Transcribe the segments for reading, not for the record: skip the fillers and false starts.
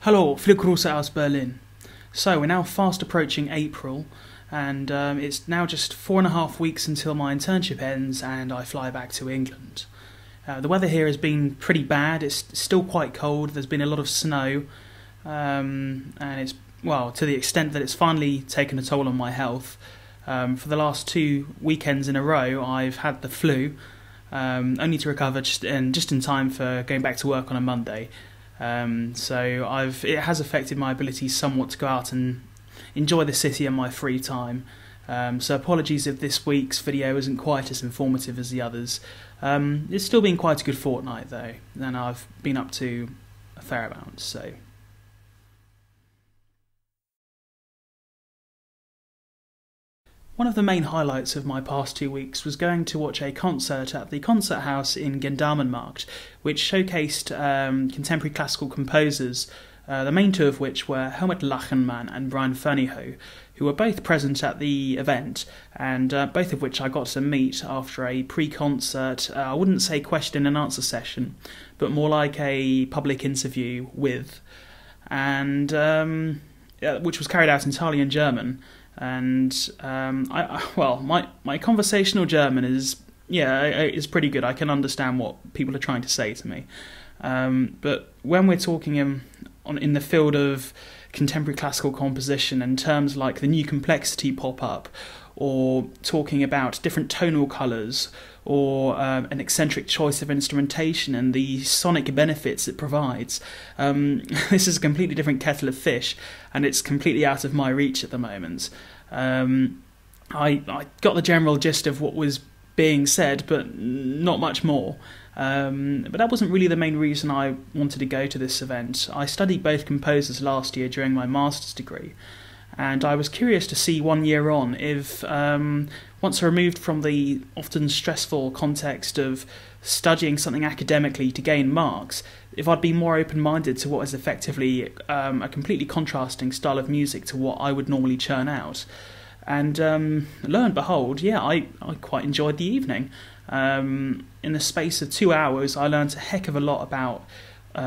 Hallo, viele Grüße aus Berlin. So we're now fast approaching April, and it's now just 4.5 weeks until my internship ends and I fly back to England. The weather here has been pretty bad. It's still quite cold. There's been a lot of snow, and it's, well, to the extent that it's finally taken a toll on my health. For the last 2 weekends in a row, I've had the flu, only to recover just in time for going back to work on a Monday. So it has affected my ability somewhat to go out and enjoy the city in my free time. So apologies if this week's video isn't quite as informative as the others. It's still been quite a good fortnight though, and I've been up to a fair amount, so. One of the main highlights of my past 2 weeks was going to watch a concert at the Konzerthaus in Gendarmenmarkt, which showcased contemporary classical composers, the main two of which were Helmut Lachenmann and Ferneyhough, who were both present at the event, and both of which I got to meet after a pre-concert, I wouldn't say question and answer session, but more like a public interview with, and which was carried out entirely in German. And my conversational German is pretty good. I can understand what people are trying to say to me. But when we're talking in the field of contemporary classical composition, and terms like the new complexity pop up, or talking about different tonal colours, or an eccentric choice of instrumentation and the sonic benefits it provides, this is a completely different kettle of fish, and it's completely out of my reach at the moment. I got the general gist of what was being said, but not much more. But that wasn't really the main reason I wanted to go to this event. I studied both composers last year during my master's degree, and I was curious to see 1 year on if, once removed from the often stressful context of studying something academically to gain marks, if I'd be more open-minded to what is effectively a completely contrasting style of music to what I would normally churn out. And lo and behold, I quite enjoyed the evening. In the space of 2 hours, I learned a heck of a lot about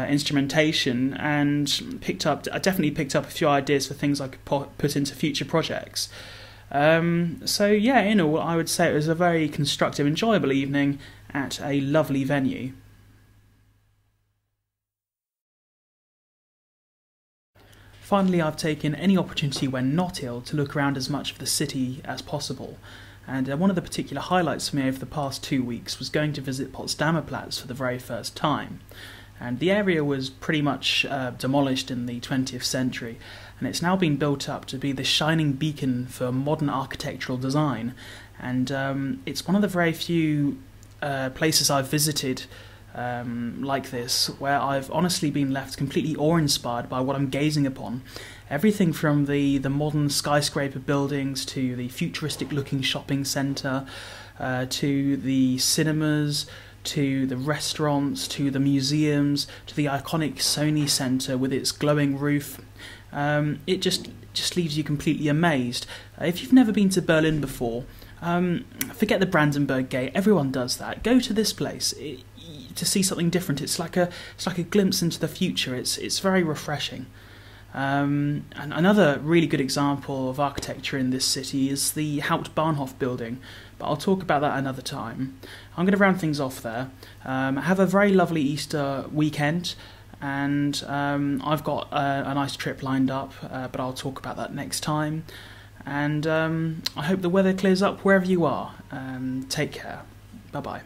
instrumentation, and I definitely picked up a few ideas for things I could put into future projects. So in all, I would say it was a very constructive, enjoyable evening at a lovely venue. Finally, I've taken any opportunity when not ill to look around as much of the city as possible, and one of the particular highlights for me over the past 2 weeks was going to visit Potsdamer Platz for the very first time. And the area was pretty much demolished in the 20th century, and it's now been built up to be the shining beacon for modern architectural design. And it's one of the very few places I've visited like this where I've honestly been left completely awe-inspired by what I'm gazing upon. Everything from the modern skyscraper buildings to the futuristic-looking shopping centre, to the cinemas, to the restaurants, to the museums, to the iconic Sony centre with its glowing roof. It just leaves you completely amazed. If you've never been to Berlin before, forget the Brandenburg Gate. Everyone does that. Go to this place to see something different. It's like a glimpse into the future. It's very refreshing. And another really good example of architecture in this city is the Hauptbahnhof building, but I'll talk about that another time. I'm going to round things off there. Have a very lovely Easter weekend, and I've got a nice trip lined up, but I'll talk about that next time. And I hope the weather clears up wherever you are. Take care. Bye-bye.